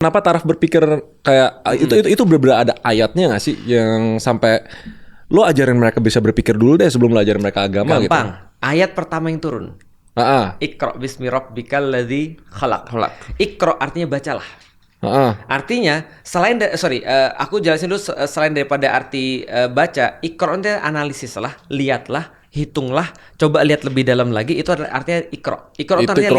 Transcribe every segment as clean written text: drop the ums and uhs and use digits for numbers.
Kenapa taraf berpikir kayak itu bener-bener ada ayatnya nggak sih yang sampai lo ajarin mereka bisa berpikir dulu deh sebelum lo ajarin mereka agama gitu? Gampang. Ayat pertama yang turun. Iqra bismi rabbikal ladzi khalaq. Iqra artinya bacalah. Artinya aku jelasin dulu selain daripada arti baca, Iqra itu analisis lah, lihatlah, hitunglah, coba lihat lebih dalam lagi, itu adalah artinya Iqra. Iqra itu artinya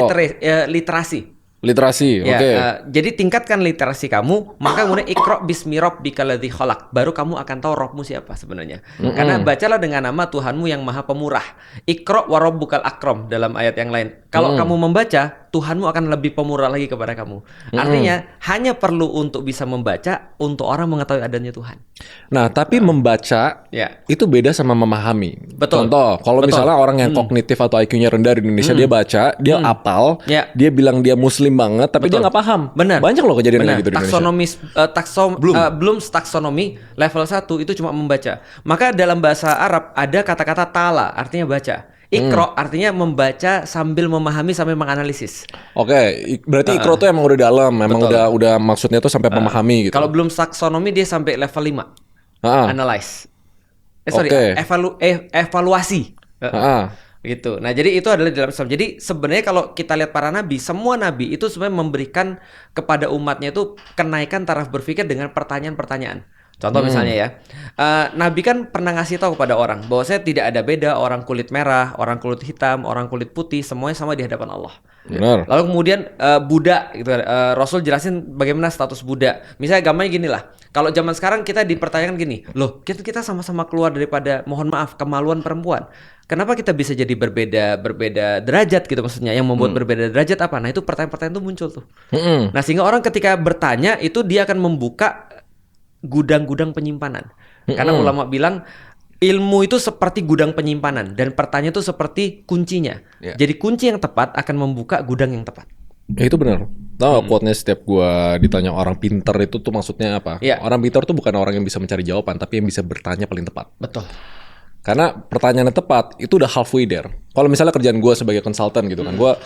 literasi. Literasi, ya, oke. Jadi tingkatkan literasi kamu, maka kemudian Iqra bismi rabbikal ladzi khalaq. Baru kamu akan tahu Rabbmu siapa sebenarnya. Karena bacalah dengan nama Tuhanmu yang Maha Pemurah. Iqra wa rabbukal akram dalam ayat yang lain. Kalau kamu membaca, Tuhanmu akan lebih pemurah lagi kepada kamu. Artinya hanya perlu untuk bisa membaca untuk orang mengetahui adanya Tuhan. Nah, tapi membaca itu beda sama memahami. Betul. Contoh, kalau misalnya orang yang kognitif atau IQ-nya rendah di Indonesia, dia baca, dia apal, dia bilang dia muslim banget, tapi dia nggak paham. Benar. Banyak loh kejadian kayak gitu di Indonesia. Belum taksonomi level 1 itu cuma membaca. Maka dalam bahasa Arab ada kata-kata tala, artinya baca. Iqra artinya membaca sambil memahami, sambil menganalisis. Oke, berarti Iqra tuh emang udah dalam, memang udah maksudnya tuh sampai memahami gitu. Kalau belum taksonomi dia sampai level 5. Analyze. Evaluasi. Gitu. Nah, jadi itu adalah dalam Islam. Jadi sebenarnya kalau kita lihat para nabi, semua nabi itu sebenarnya memberikan kepada umatnya itu kenaikan taraf berpikir dengan pertanyaan-pertanyaan. Contoh misalnya ya, Nabi kan pernah ngasih tahu kepada orang bahwa saya tidak ada beda orang kulit merah, orang kulit hitam, orang kulit putih, semuanya sama di hadapan Allah. Benar. Lalu kemudian Buddha, gitu, Rasul jelasin bagaimana status Buddha. Misalnya gambarnya gini lah, kalau zaman sekarang kita dipertanyakan gini, loh kita sama-sama keluar daripada, mohon maaf, kemaluan perempuan. Kenapa kita bisa jadi berbeda derajat gitu maksudnya? Yang membuat berbeda derajat apa? Nah itu pertanyaan-pertanyaan itu muncul tuh. Nah sehingga orang ketika bertanya itu dia akan membuka gudang-gudang penyimpanan. Karena ulama bilang ilmu itu seperti gudang penyimpanan dan pertanyaan itu seperti kuncinya. Jadi kunci yang tepat akan membuka gudang yang tepat. Ya itu benar. Tahu quote-nya setiap gua ditanya orang pintar itu tuh maksudnya apa? Orang pintar tuh bukan orang yang bisa mencari jawaban, tapi yang bisa bertanya paling tepat. Betul. Karena pertanyaan yang tepat itu udah halfway there. Kalau misalnya kerjaan gua sebagai konsultan gitu kan, gua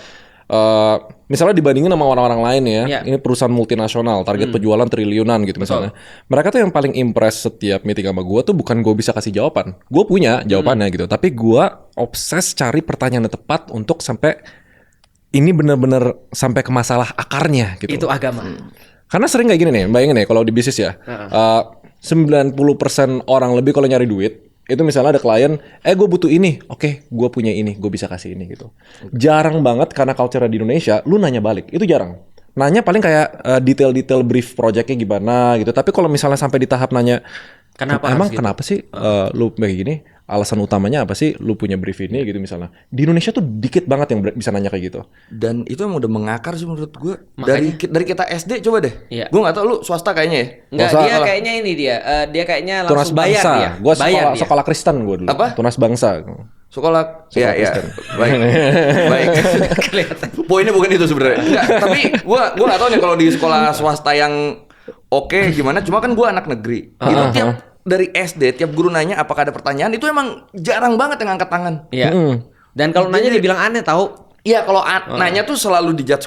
misalnya dibandingin sama orang-orang lain ya, ini perusahaan multinasional, target penjualan triliunan gitu misalnya. Mereka tuh yang paling impress setiap meeting sama gue tuh bukan gue bisa kasih jawaban. Gue punya jawabannya gitu, tapi gue obses cari pertanyaan yang tepat untuk sampai ini benar-benar sampai ke masalah akarnya gitu. Itu agama. Karena sering kayak gini nih, bayangin nih kalau di bisnis ya, 90% orang lebih kalau nyari duit, itu misalnya ada klien, gue butuh ini, oke, gue punya ini, gue bisa kasih ini gitu. Jarang banget karena culture di Indonesia, lu nanya balik, itu jarang. Nanya paling kayak detail-detail brief projectnya gimana gitu. Tapi kalau misalnya sampai di tahap nanya, kenapa sih lu kayak gini? Alasan utamanya apa sih lu punya brief ini gitu misalnya. Di Indonesia tuh dikit banget yang bisa nanya kayak gitu. Dan itu emang udah mengakar sih menurut gue. Dari kita SD coba deh. Gue gak tahu lu swasta kayaknya ya. Enggak, dia kayaknya ini dia kayaknya langsung bayar dia. Gue sekolah Kristen gue dulu. Apa? Tunas bangsa. Sekolah Kristen. Baik. Poinnya bukan itu sebenarnya. Enggak, tapi gue gak tahu nih kalau di sekolah swasta yang oke gimana. Cuma kan gue anak negeri. Itu tiap dari SD tiap guru nanya apakah ada pertanyaan, itu emang jarang banget yang angkat tangan. Iya. Dan kalau nanya dia bilang aneh tahu. Iya, kalau nanya tuh selalu dijudge